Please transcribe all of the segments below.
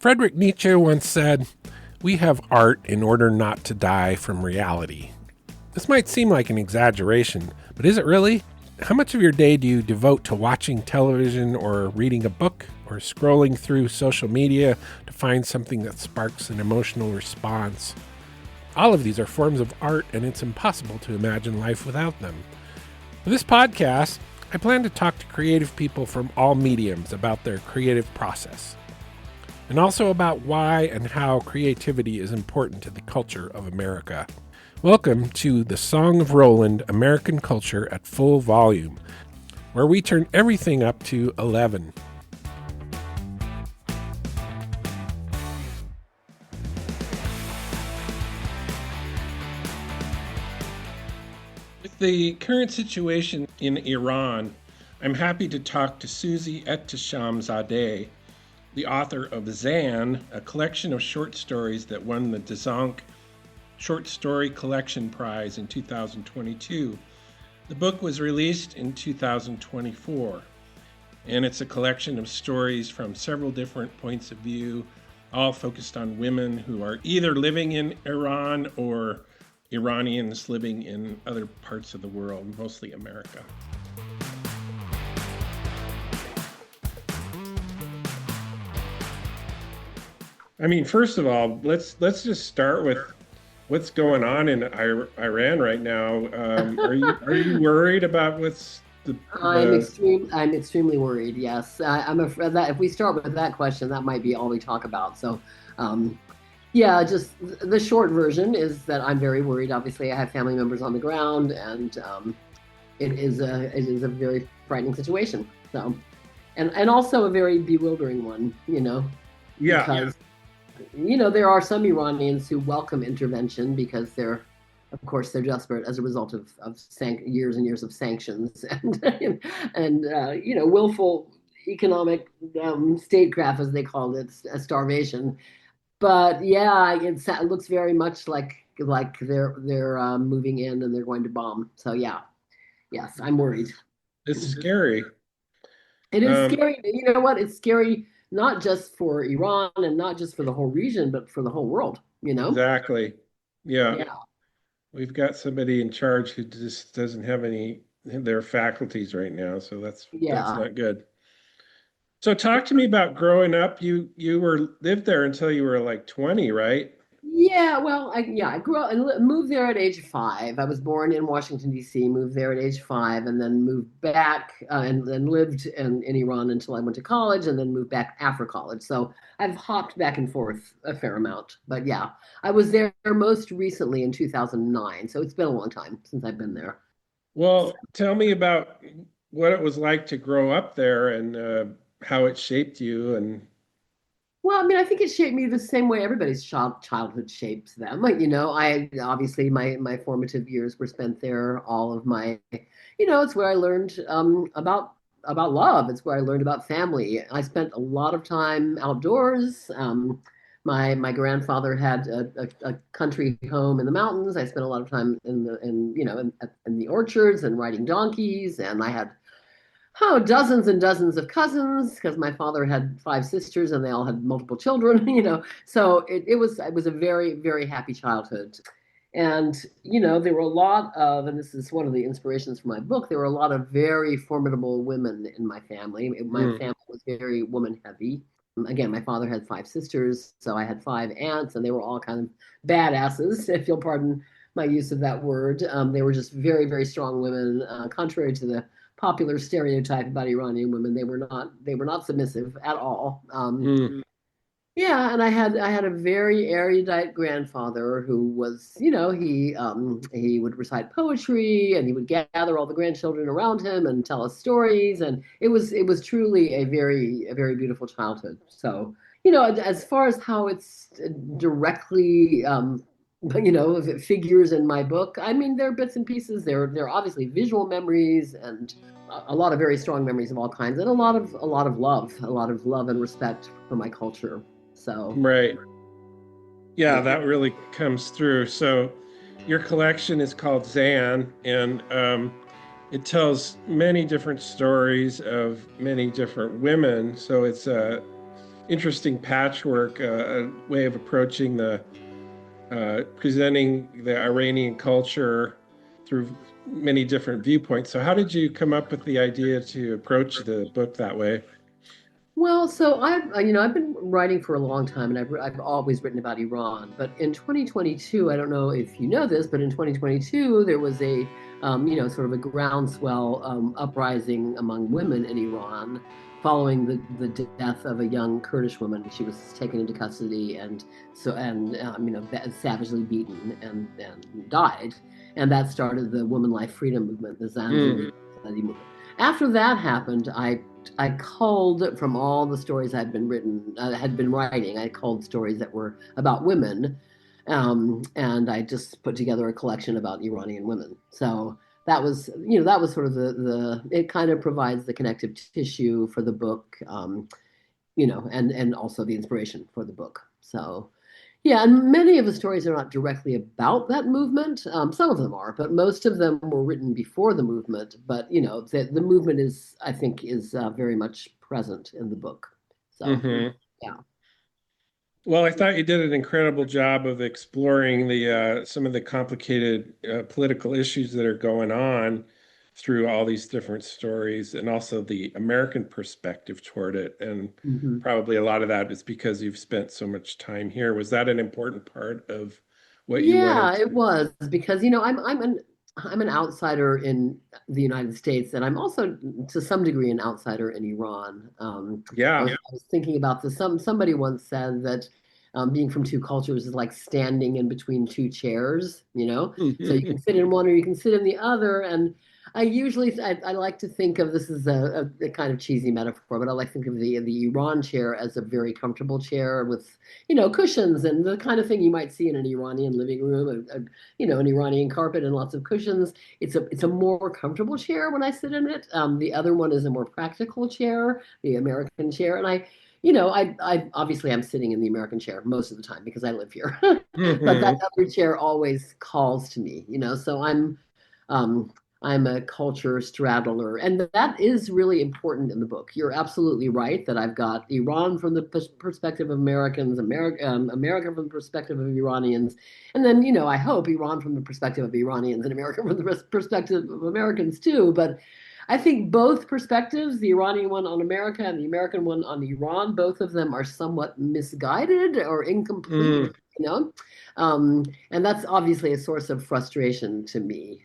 Friedrich Nietzsche once said, "We have art in order not to die from reality." This might seem like an exaggeration, but is it really? How much of your day do you devote to watching television or reading a book or scrolling through social media to find something that sparks an emotional response? All of these are forms of art, and it's impossible to imagine life without them. For this podcast, I plan to talk to creative people from all mediums about their creative process, and also about why and how creativity is important to the culture of America. Welcome to the Song of Roland, American Culture at Full Volume, where we turn everything up to 11. With the current situation in Iran, I'm happy to talk to Suzi Ehtesham-Zadeh, the author of Dzanc, a collection of short stories that won the Dzanc Short Story Collection Prize in 2022. The book was released in 2024, and it's a collection of stories from several different points of view, all focused on women who are either living in Iran or Iranians living in other parts of the world, mostly America. I mean, first of all, let's just start with what's going on in Iran right now. Are you worried about what's the? I'm extremely worried. Yes, I'm afraid that if we start with that question, that might be all we talk about. So, yeah, just the short version is that I'm very worried. Obviously, I have family members on the ground, and it is a very frightening situation. So, and also a very bewildering one. Yeah. Because there are some Iranians who welcome intervention because of course, they're desperate as a result of years and years of sanctions and willful economic statecraft, as they called it, starvation. But yeah, it looks very much like they're moving in and they're going to bomb. So yeah, yes, I'm worried. It's scary. It is scary. You know what? It's scary not just for Iran and not just for the whole region, but for the whole world. Exactly. Yeah. Yeah. We've got somebody in charge who just doesn't have their faculties right now, so that's not good. So talk to me about growing up. You lived there until you were like 20, right? Yeah, well, I grew up and moved there at age 5. I was born in Washington, D.C., moved there at age 5, and then moved back and then lived in Iran until I went to college, and then moved back after college. So I've hopped back and forth a fair amount. But yeah, I was there most recently in 2009. So it's been a long time since I've been there. Well, tell me about what it was like to grow up there and how it shaped you. And Well, I mean, I think it shaped me the same way everybody's childhood shapes them. Like, I obviously my formative years were spent there. All of my, it's where I learned about love. It's where I learned about family. I spent a lot of time outdoors. My grandfather had a country home in the mountains. I spent a lot of time in the orchards and riding donkeys, and I had dozens and dozens of cousins because my father had 5 sisters and they all had multiple children, So it was a very, very happy childhood. And, there were a lot of, and this is one of the inspirations for my book, there were a lot of very formidable women in my family. My family was very woman heavy. Again, my father had 5 sisters, so I had 5 aunts, and they were all kind of badasses, if you'll pardon my use of that word. They were just very, very strong women, contrary to the popular stereotype about Iranian women. They were not submissive at all. Yeah, and I had a very erudite grandfather who was, he would recite poetry and he would gather all the grandchildren around him and tell us stories, and it was truly a very beautiful childhood. So, as far as how it's directly it figures in my book. I mean, there are bits and pieces. There are obviously visual memories and a lot of very strong memories of all kinds, and a lot of love and respect for my culture. So right. Yeah, that really comes through. So your collection is called Dzanc, and it tells many different stories of many different women. So it's interesting patchwork, a way of approaching the presenting the Iranian culture through many different viewpoints. So, how did you come up with the idea to approach the book that way? Well, so I've been writing for a long time, and I've always written about Iran. But in 2022, I don't know if you know this, but in 2022 there was a sort of a groundswell uprising among women in Iran following the death of a young Kurdish woman. She was taken into custody and savagely beaten and died, and that started the woman life freedom movement, the Dzanc movement. After that happened, I culled from all the stories had been writing. I culled stories that were about women, and I just put together a collection about Iranian women. So that was sort of the it kind of provides the connective tissue for the book, and also the inspiration for the book. So yeah, and many of the stories are not directly about that movement. Some of them are, but most of them were written before the movement. But the movement I think, is very much present in the book. So Hmm. yeah. Well, I thought you did an incredible job of exploring the some of the complicated political issues that are going on through all these different stories, and also the American perspective toward it. And Mhm. probably a lot of that is because you've spent so much time here. Was that an important part of what you wanted Yeah, it to? was because I'm an outsider in the United States, and I'm also to some degree an outsider in Iran. Yeah. I was thinking about this. Somebody once said that being from two cultures is like standing in between two chairs. So you can sit in one or you can sit in the other. And I like to think of this as a kind of cheesy metaphor, but I like to think of the Iran chair as a very comfortable chair with cushions and the kind of thing you might see in an Iranian living room, an Iranian carpet and lots of cushions. It's a more comfortable chair when I sit in it. The other one is a more practical chair, the American chair, and I obviously I'm sitting in the American chair most of the time because I live here, but that Hmm. other chair always calls to me. So um, I'm a culture straddler, and that is really important in the book. You're absolutely right that I've got Iran from the perspective of Americans, America from the perspective of Iranians, and then I hope Iran from the perspective of Iranians and America from the perspective of Americans too. But I think both perspectives, the Iranian one on America and the American one on Iran, both of them are somewhat misguided or incomplete. Mm. You know, and that's obviously a source of frustration to me.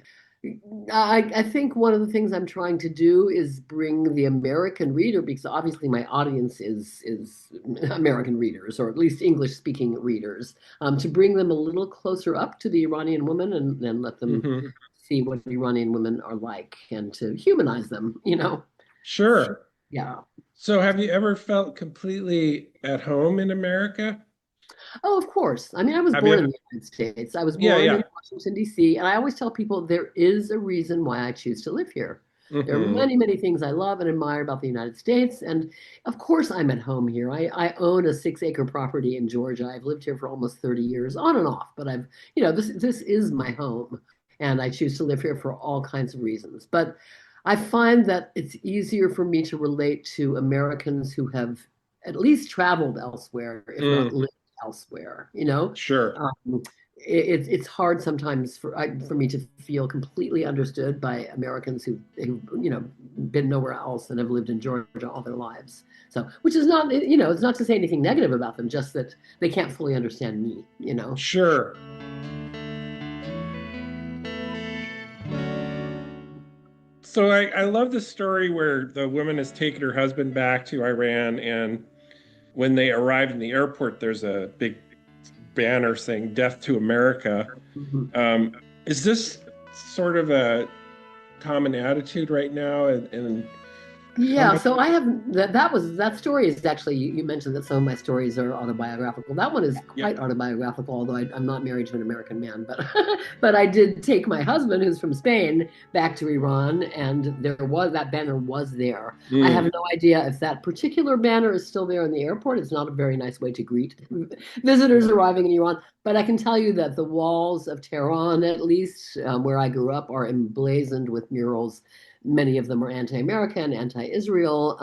I think one of the things I'm trying to do is bring the American reader, because obviously my audience is American readers, or at least English speaking readers, to bring them a little closer up to the Iranian woman and let them Hmm. see what Iranian women are like and to humanize them. Sure. Yeah. So, have you ever felt completely at home in America? Oh, of course. I mean, I was Have born in you? the United States. I was Yeah, born in yeah. Washington, D.C., and I always tell people there is a reason why I choose to live here. There are Hmm. many, many things I love and admire about the United States. And of course, I'm at home here. I own a 6-acre property in Georgia. I've lived here for almost 30 years, on and off, but this is my home. And I choose to live here for all kinds of reasons. But I find that it's easier for me to relate to Americans who have at least traveled elsewhere, if not Mm. lived elsewhere. Sure. It's hard sometimes for me to feel completely understood by Americans who been nowhere else and have lived in Georgia all their lives. So, which is not it's not to say anything negative about them, just that they can't fully understand me. Sure. So I love the story where the woman has taken her husband back to Iran, and when they arrive in the airport, there's a big banner saying "Death to America." Mhm. Um, is this sort of a common attitude right now? And how Yeah, much? so I have that story is actually you mentioned that some of my stories are autobiographical. That one is Yeah. quite autobiographical, although I'm not married to an American man, but but I did take my husband, who's from Spain, back to Iran, and that banner was there. I have Mm. no idea if that particular banner is still there in the airport. It's not a very nice way to greet visitors arriving in Iran, but I can tell you that the walls of Tehran, at least where I grew up, are emblazoned with murals. Many of them are anti-American, anti-Israel.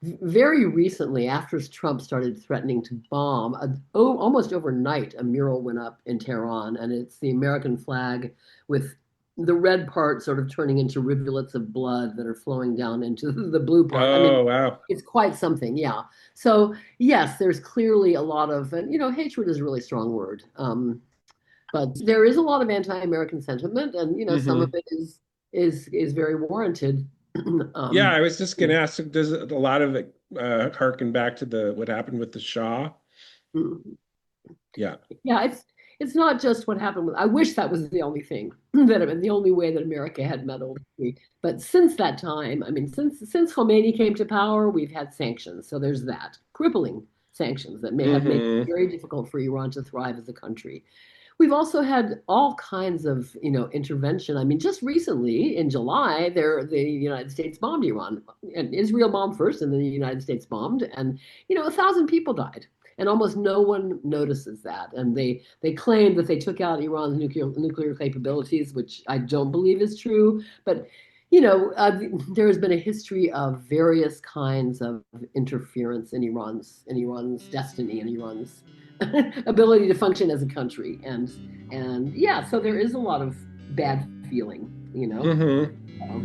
Very recently, after Trump started threatening to bomb, almost overnight, a mural went up in Tehran, and it's the American flag with the red part sort of turning into rivulets of blood that are flowing down into the blue part. I mean, Oh, wow. it's quite something, yeah. So yes, there's clearly a lot of, and hatred is a really strong word. But there is a lot of anti-American sentiment, and some of Hmm. it is very warranted. Yeah, um, I was just going to ask, does a lot of it harken back to the what happened with the Shah? Yeah. Yeah, it's not just what happened with. I wish that was the only thing that the only way that America had meddled. But since that time, I mean, since Khomeini came to power, we've had sanctions. So there's that crippling sanctions that may have made it Hmm. very difficult for Iran to thrive as a country. We've also had all kinds of, intervention. I mean, just recently in July, the United States bombed Iran, and Israel bombed first, and then the United States bombed, and 1,000 people died, and almost no one notices that. And they claim that they took out Iran's nuclear capabilities, which I don't believe is true, but. There has been a history of various kinds of interference in Iran's destiny and Iran's ability to function as a country. And yeah, so there is a lot of bad feeling, Hmm. So,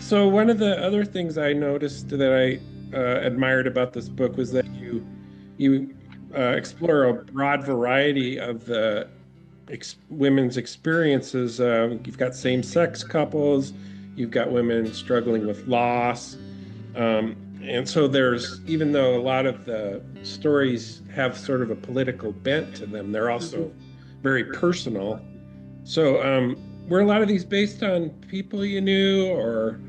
So one of the other things I noticed that I admired about this book was that you explore a broad variety of the women's experiences. You've got same-sex couples, you've got women struggling with loss, and so there's, even though a lot of the stories have sort of a political bent to them, they're also very personal. So, were a lot of these based on people you knew, or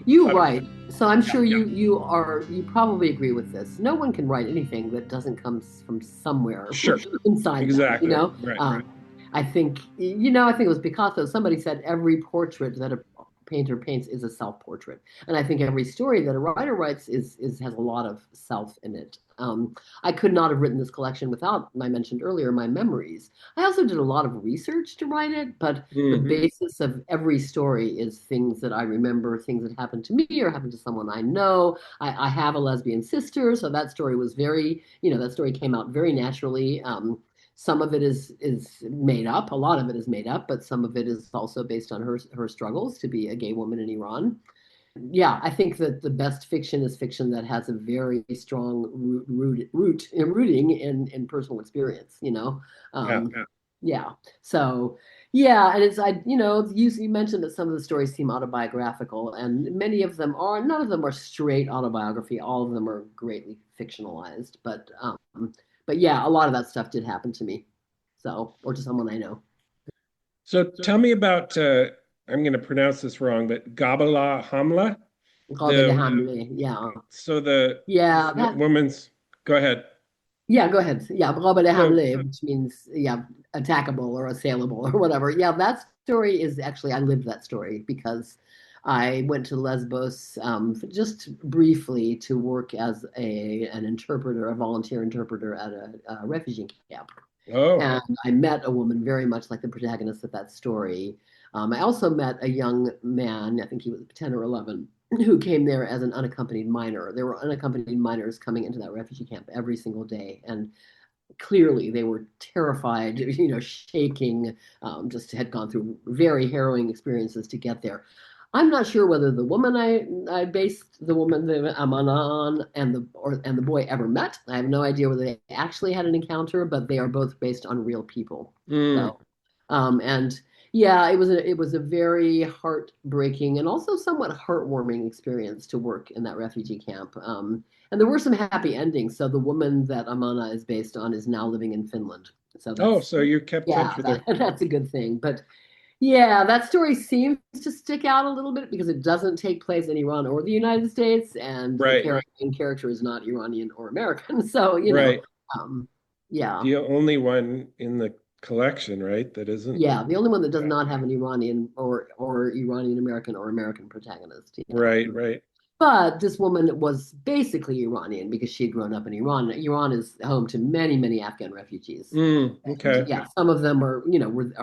you're how did, right. So I'm yeah, sure yeah, you probably agree with this. No one can write anything that doesn't come from somewhere sure, inside them. exactly, right, right. I think it was Picasso. Somebody said every portrait that a painter paints is a self-portrait, and I think every story that a writer writes is has a lot of self in it. I could not have written this collection without, I mentioned earlier, my memories. I also did a lot of research to write it, but the Hmm. basis of every story is things that I remember, things that happened to me or happened to someone I know. I have a lesbian sister, so that story was that story came out very naturally. Some of it is made up, a lot of it is made up, but some of it is also based on her struggles to be a gay woman in Iran. Yeah, I think that the best fiction is fiction that has a very strong rooting in personal experience. Yeah, Um, yeah. yeah. So yeah, and it's you mentioned that some of the stories seem autobiographical, and many of them are. None of them are straight autobiography. All of them are greatly fictionalized. But yeah, a lot of that stuff did happen to me. So, or to someone I know. So tell me about, I'm going to pronounce this wrong, but Gabala Hamla, Robert de the Hamlet. Yeah. so the Yeah, this woman's. Go ahead. yeah, go ahead. Yeah, Robert de So, Hamlet, which means yeah, attackable or assailable or whatever. Yeah, that story is actually I lived that story because I went to Lesbos just briefly to work as an interpreter, a volunteer interpreter at a refugee camp. oh, And I met a woman very much like the protagonist of that story. I also met a young man, I think he was 10 or 11, who came there as an unaccompanied minor. There were unaccompanied minors coming into that refugee camp every single day. And clearly they were terrified, shaking, just had gone through very harrowing experiences to get there. I'm not sure whether the woman I based the woman the Amana on and the boy ever met. I have no idea whether they actually had an encounter, but they are both based on real people. mm, So, and yeah, it was a very heartbreaking and also somewhat heartwarming experience to work in that refugee camp. And there were some happy endings. So the woman that Amana is based on is now living in Finland. So oh, that's so you kept yeah, touch with her. that's a good thing. But yeah, that story seems to stick out a little bit because it doesn't take place in Iran or the United States, and the Right, main character is not Iranian or American. So, right. um, yeah, The only one in the collection, right? That isn't. yeah. The only one that does Yeah. not have an Iranian or Iranian American or American protagonist. Yeah. Right, right. But this woman was basically Iranian because she had grown up in Iran. Iran is home to many, many Afghan refugees. Mm, And okay. yeah, some of them are,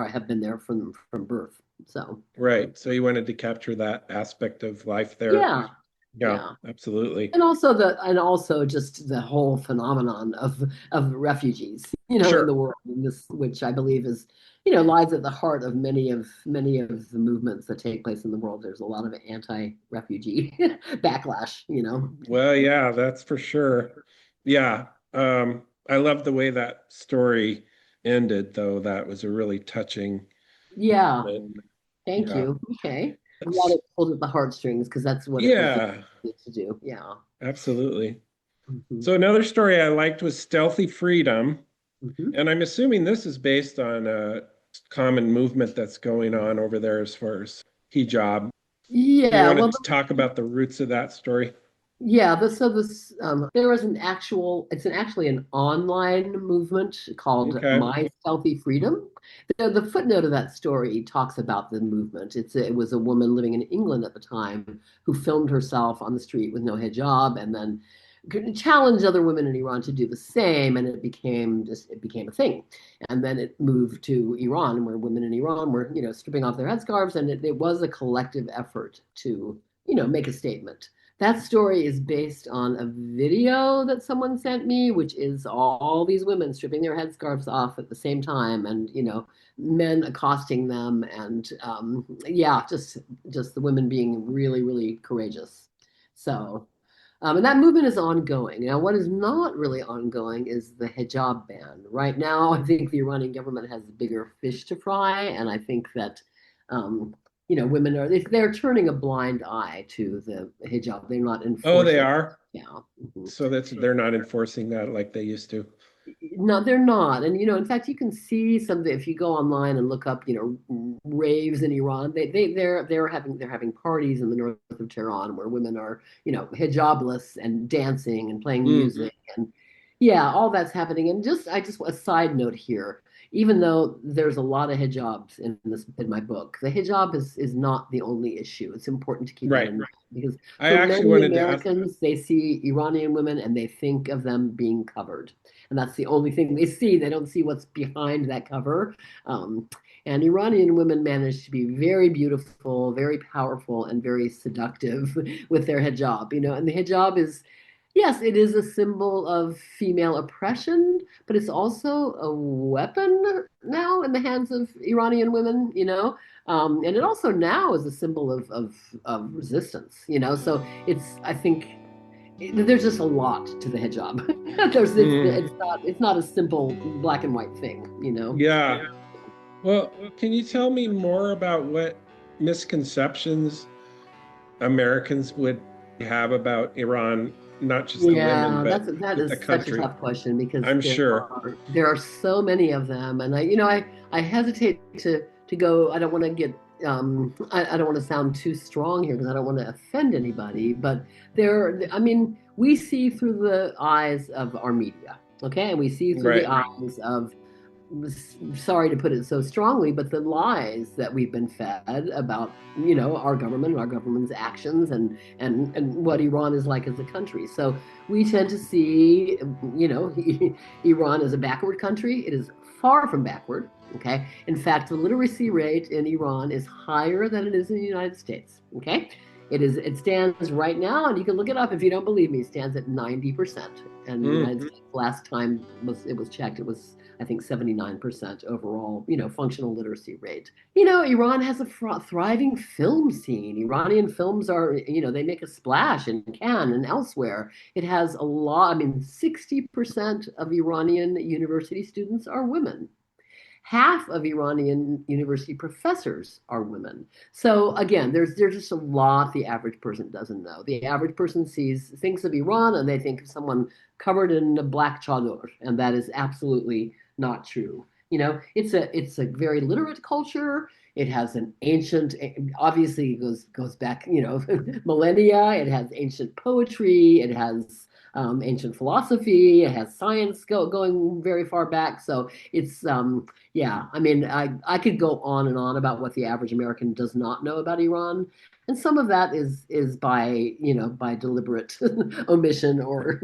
have been there from birth. So Right. So he wanted to capture that aspect of life there. yeah, Yeah, yeah. absolutely. And also just the whole phenomenon of refugees, in the Sure. world, in this, which I believe is, lies at the heart of many of the movements that take place in the world. There's a lot of anti-refugee backlash. Well, yeah, that's for sure. Yeah. I love the way that story ended, though. That was a really touching Yeah, moment. thank Yeah. you. Okay. I'm glad That's, it pulled at the heartstrings because that's what it was yeah, designed to do. Yeah. absolutely. Hmm. So another story I liked was Stealthy Freedom. Hmm. And I'm assuming this is based on a common movement that's going on over there as far as hijab. Do you Yeah, want well, to talk about the roots of that story? yeah, there was it's actually an online movement called Okay. My Stealthy Freedom. The footnote of that story talks about the movement. It was a woman living in England at the time who filmed herself on the street with no hijab and then challenged other women in Iran to do the same, and it became a thing. And then it moved to Iran, where women in Iran were, stripping off their headscarves, and it was a collective effort to, make a statement. That story is based on a video that someone sent me, which is all these women stripping their headscarves off at the same time, and men accosting them, and yeah, just the women being really, really courageous. So, and that movement is ongoing. Now, what is not really ongoing is the hijab ban. Right now, I think the Iranian government has bigger fish to fry, and I think that um, women they're turning a blind eye to the hijab. They're not Oh, they enforcing. are. Yeah. Mhm. So they're not enforcing that like they used to. No, they're not. And in fact, you can see something if you go online and look up, raves in Iran. They're having parties in the north of Tehran where women are, hijabless and dancing and playing Mm, music and yeah, all that's happening. And just a side note here, even though there's a lot of hijabs in my book, the hijab is not the only issue. It's important to keep that right. in mind because I for actually many wanted to ask. Americans, they see Iranian women and they think of them being covered, and that's the only thing they see. They don't see what's behind that cover. Um, and Iranian women manage to be very beautiful, very powerful, and very seductive with their hijab. And the hijab is, yes, it is a symbol of female oppression, but it's also a weapon now in the hands of Iranian women. And it also now is a symbol of resistance. So I think there's just a lot to the hijab. Mm, It's not a simple black and white thing. yeah. Well, can you tell me more about what misconceptions Americans would have about Iran, not just the women, Yeah, but that the is such a country? tough question because I'm there sure. are there are so many of them, and I hesitate to go. I don't want to get I don't want to sound too strong here because I don't want to offend anybody, but I mean, we see through the eyes of our media, okay, and we see through the Right. eyes of, sorry to put it so strongly, but the lies that we've been fed about, our government, our government's actions, and what Iran is like as a country. So we tend to see, Iran as a backward country. It is far from backward. Okay. In fact, the literacy rate in Iran is higher than it is in the United States. Okay. It stands right now, and you can look it up if you don't believe me, it stands at 90%. And the Mm, United States, last time it was checked, it was, I think, 79% overall, functional literacy rate. Iran has a thriving film scene. Iranian films are, they make a splash in Cannes and elsewhere. It has a lot, I mean, 60% of Iranian university students are women. Half of Iranian university professors are women. So again, there's just a lot the average person doesn't know. The average person thinks of Iran and they think of someone covered in a black chador, and that is absolutely not true. It's a very literate culture. It has an ancient, obviously it goes back, millennia. It has ancient poetry. It has ancient philosophy. It has science going very far back. So it's yeah, I mean, I could go on and on about what the average American does not know about Iran, and some of that is by deliberate omission or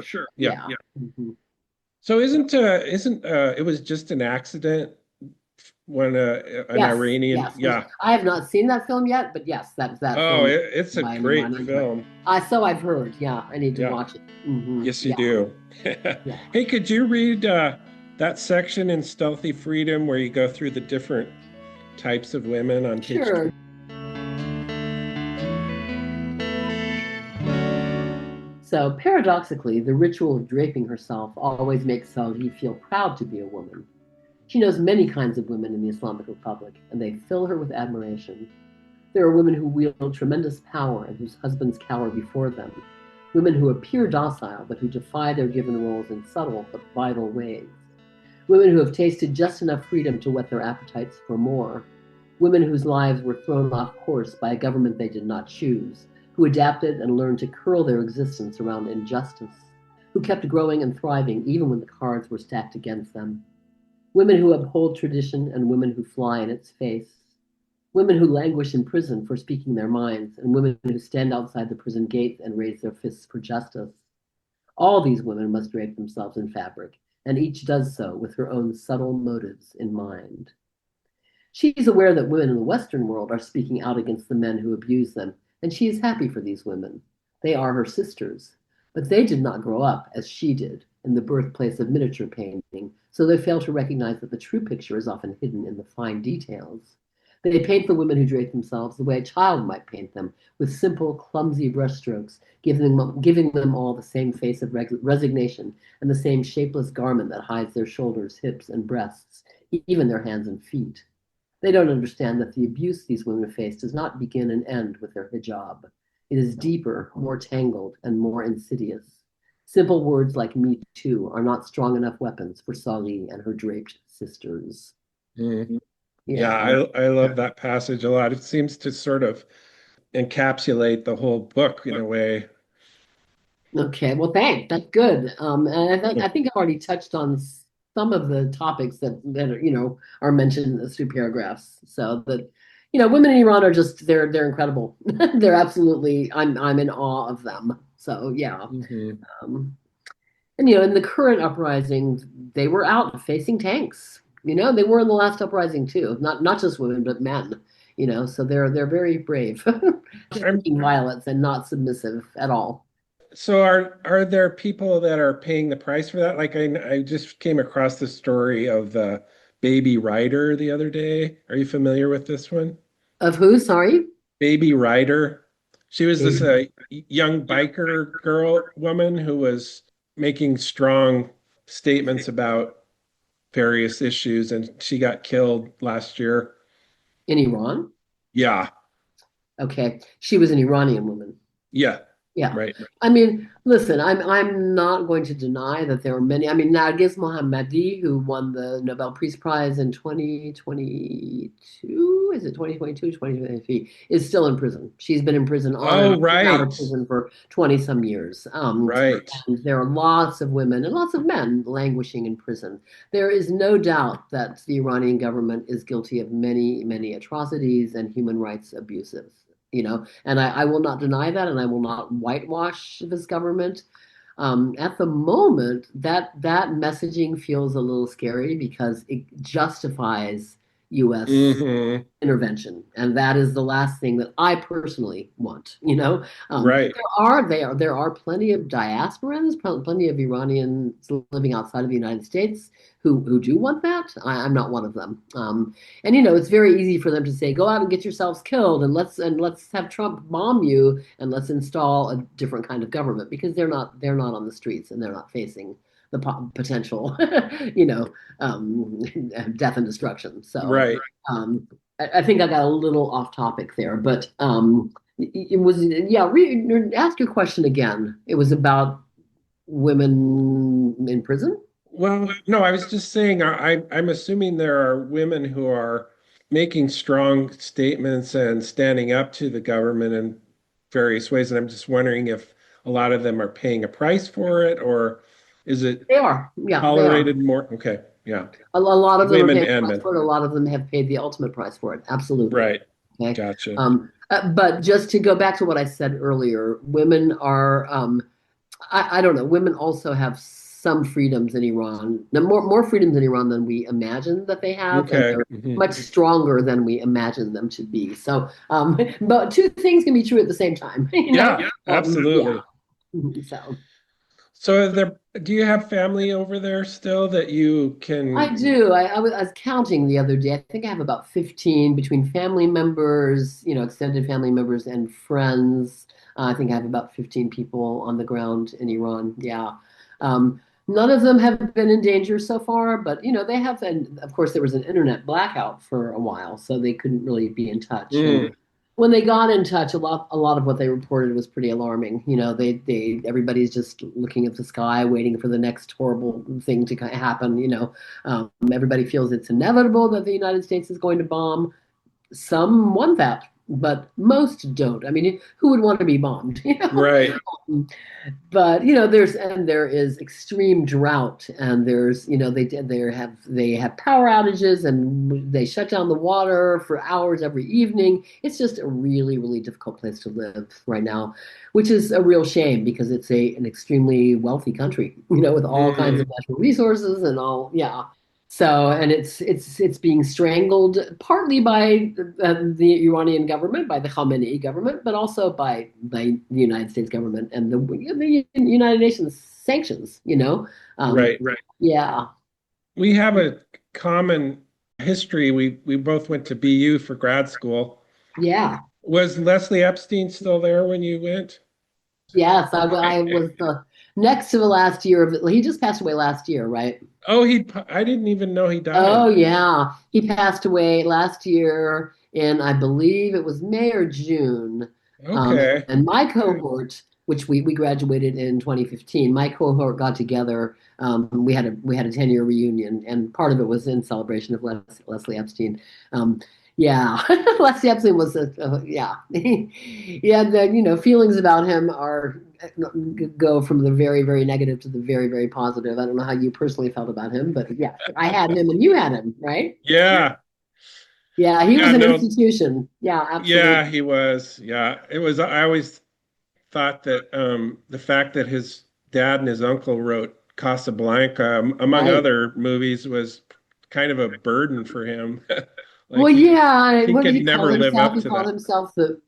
sure. Yeah. yeah. Mhm. So isn't it was just an accident when an Yes, Iranian, yes. Which yeah. I have not seen that film yet, but yes, that Oh, film it's a by an great Iranian director. film. So I've heard. Yeah, I need to Yeah. watch it. Yes, you Yeah, do. yeah. Hey, could you read that section in Stealthy Freedom where you go through the different types of women on page Sure. 20? So paradoxically, the ritual of draping herself always makes Saudi feel proud to be a woman. She knows many kinds of women in the Islamic Republic, and they fill her with admiration. There are women who wield tremendous power and whose husbands cower before them. Women who appear docile, but who defy their given roles in subtle but vital ways. Women who have tasted just enough freedom to whet their appetites for more. Women whose lives were thrown off course by a government they did not choose, who adapted and learned to curl their existence around injustice, who kept growing and thriving even when the cards were stacked against them. Women who uphold tradition and women who fly in its face. Women who languish in prison for speaking their minds, and women who stand outside the prison gates and raise their fists for justice. All these women must drape themselves in fabric, and each does so with her own subtle motives in mind. She is aware that women in the Western world are speaking out against the men who abuse them, and she is happy for these women. They are her sisters, but they did not grow up as she did in the birthplace of miniature painting, so they fail to recognize that the true picture is often hidden in the fine details. They paint the women who drape themselves the way a child might paint them, with simple, clumsy brushstrokes, giving them all the same face of resignation and the same shapeless garment that hides their shoulders, hips, and breasts, even their hands and feet. They don't understand that the abuse these women face does not begin and end with their hijab. It is deeper, more tangled, and more insidious. Simple words like "me too" are not strong enough weapons for Salih and her draped sisters. Mhm. Yeah, Yeah. I love that passage a lot. It seems to sort of encapsulate the whole book in a way. Okay. Well, thanks. That's good. And I think I've already touched on some of the topics that are mentioned in the two paragraphs. So that women in Iran are just they're incredible. They're absolutely I'm in awe of them. So yeah. Hmm. Um, and in the current uprising, they were out facing tanks. They were in the last uprising too. Not just women, but men. So they're very brave, I'm speaking violence and not submissive at all. So are there people that are paying the price for that? Like I just came across the story of the baby rider the other day. Are you familiar with this one? Of who? Sorry. Baby rider. She was this young biker girl woman who was making strong statements about various issues, and she got killed last year. In Iran? Yeah, Okay. She was an Iranian woman. yeah, Yeah. right. I mean, listen, I'm not going to deny that there were many. I mean, Narges Mohammadi, who won the Nobel Peace Prize in 2022, is it 2022, 2023, is still in prison. She's been in prison on and Oh, off, out of right, prison for 20 some years. right. And there are lots of women and lots of men languishing in prison. There is no doubt that the Iranian government is guilty of many, many atrocities and human rights abuses. And I will not deny that, and I will not whitewash this government. At the moment, that messaging feels a little scary because it justifies U.S. Hmm. intervention, and that is the last thing that I personally want. Right. There are plenty of diasporans, plenty of Iranians living outside of the United States who do want that. I'm not one of them. And it's very easy for them to say, go out and get yourselves killed, and let's have Trump bomb you, and let's install a different kind of government because they're not on the streets and they're not facing the potential, death and destruction. So Right. I think I got a little off topic there, but it was yeah. Ask your question again. It was about women in prison. Well, no, I was just saying, I'm assuming there are women who are making strong statements and standing up to the government in various ways. And I'm just wondering if a lot of them are paying a price for it, or is it They are, yeah, they are. tolerated more? Okay, yeah. A lot of them are Women paying the and price men. for it. A lot of them have paid the ultimate price for it. Absolutely. Right. Okay. Gotcha. But just to go back to what I said earlier, women are, I don't know, women also have some freedoms in Iran. Now, more freedoms in Iran than we imagine that they have, and Okay. they're much stronger than we imagine them to be. So, but two things can be true at the same time, you know? Yeah, absolutely. So. So do you have family over there still that you I can? do. I was counting the other day. I think I have about 15 between family members, extended family members and friends. I think I have about 15 people on the ground in Iran. Yeah. None of them have been in danger so far, but they have. And of course, there was an internet blackout for a while, so they couldn't really be in touch. And Mm, when they got in touch, a lot of what they reported was pretty alarming. Everybody's just looking at the sky, waiting for the next horrible thing to happen. Everybody feels it's inevitable that the United States is going to bomb. Some want that, but most don't. I mean, who would want to be bombed? right. But there is extreme drought, and there's they have power outages, and they shut down the water for hours every evening. It's just a really, really difficult place to live right now, which is a real shame because it's an extremely wealthy country, with all kinds Mm, of natural resources and all. Yeah. So, and it's being strangled partly by the Iranian government, by the Khamenei government, but also by the United States government and the United Nations sanctions. right. Yeah, We have a common history. We both went to BU for grad school. yeah, Was Leslie Epstein still there when you went? yes. I was next to the last year of it. He just passed away last year, right? Oh, I didn't even know he died. Oh yeah, he passed away last year in, I believe it was May or June. Okay. And my cohort, which we graduated in 2015, my cohort got together. We had a 10-year reunion, and part of it was in celebration of Leslie Epstein. Yeah, Leslie Epstein was yeah, yeah. The feelings about him go from the very, very negative to the very, very positive. I don't know how you personally felt about him, but yeah, I had him and you had him, right? Yeah. Yeah, he was Yeah, an no. institution. Yeah, Yeah, absolutely. he was. Yeah. It was I always thought that the fact that his dad and his uncle wrote Casablanca, among Right. other movies, was kind of a burden for him. Well, Like yeah. he What did could he call never live himself? up He to called that. himself the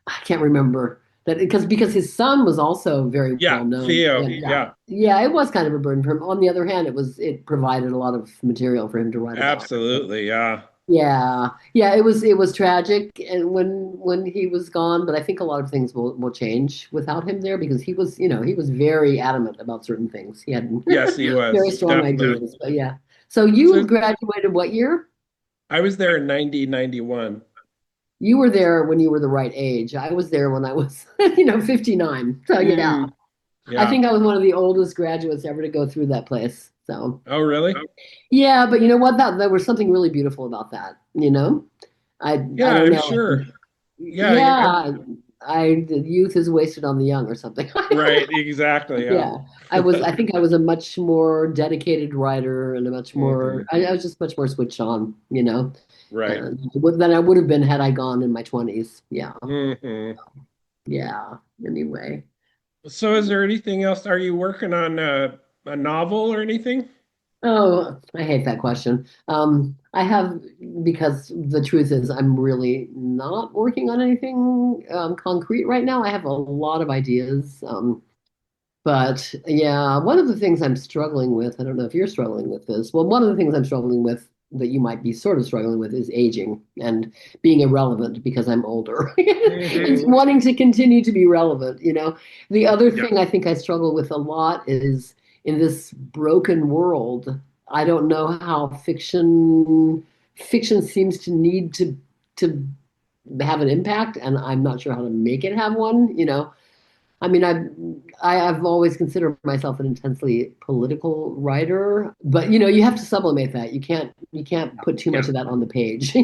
I can't remember that because his son was also very Yeah, well known. Theo. Yeah. Yeah, Yeah, it was kind of a burden for him. On the other hand, it provided a lot of material for him to write about. absolutely. Yeah. Yeah, yeah, it was tragic, and when he was gone, but I think a lot of things will change without him there because he was very adamant about certain things. He had Yes, he very was. strong Definitely. ideas. But yeah, so you So graduated what year? I was there in 1991. You were there when you were the right age. I was there when I was 59. So yeah, Mm, I yeah. think I was one of the oldest graduates ever to go through that place. So Oh, really? yeah, but you know what? That there was something really beautiful about that. I Yeah, don't I'm know. sure. Yeah, Yeah, the youth is wasted on the young or something. right, exactly. Yeah. Yeah, I think I was a much more dedicated writer and a much Hmm. more, I was just much more switched on, Right. than I would have been had I gone in my 20s. Yeah, Hmm. yeah. Anyway. So is there anything else? Are you working on a novel or anything? Oh, I hate that question. I have, because the truth is, I'm really not working on anything concrete right now. I have a lot of ideas. But yeah, one of the things I'm struggling with, I don't know if you're struggling with this. Well, one of the things I'm struggling with that you might be sort of struggling with is aging and being irrelevant because I'm older and Hmm. wanting to continue to be relevant, The other thing I think I struggle with a lot is in this broken world, I don't know how fiction seems to need to have an impact, and I'm not sure how to make it have one. I mean, I've always considered myself an intensely political writer, but you have to sublimate that. You can't put too much of that on the page,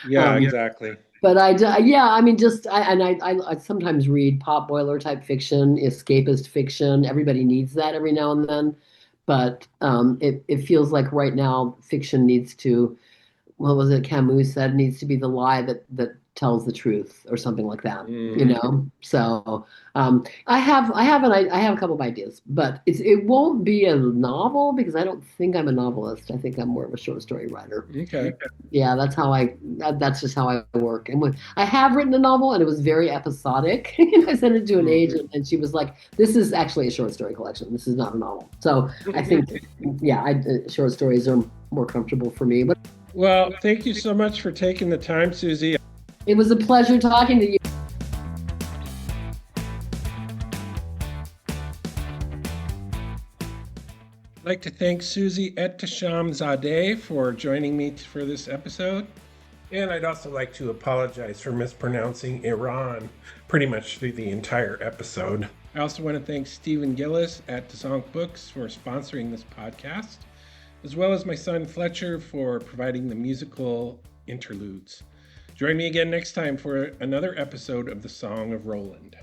Yeah, Um, exactly. but yeah, I mean, just I sometimes read pot boiler type fiction, escapist fiction. Everybody needs that every now and then, but it feels like right now fiction needs to, what was it Camus said, needs to be the lie that tells the truth or something like that, Mm. you know? So I have a couple of ideas, but it won't be a novel because I don't think I'm a novelist. I think I'm more of a short story writer. Okay. Yeah, that's just how I work. And when I have written a novel and it was very episodic, I sent it to an agent and she was like, "This is actually a short story collection. This is not a novel." So I think, yeah, short stories are more comfortable for me. But Well, thank you so much for taking the time, Suzi. it was a pleasure talking to you. I'd like to thank Suzi Ehtesham-Zadeh for joining me for this episode. And I'd also like to apologize for mispronouncing Iran pretty much through the entire episode. I also want to thank Stephen Gillis at Dzanc Books for sponsoring this podcast, as well as my son Fletcher for providing the musical interludes. Join me again next time for another episode of The Song of Roland.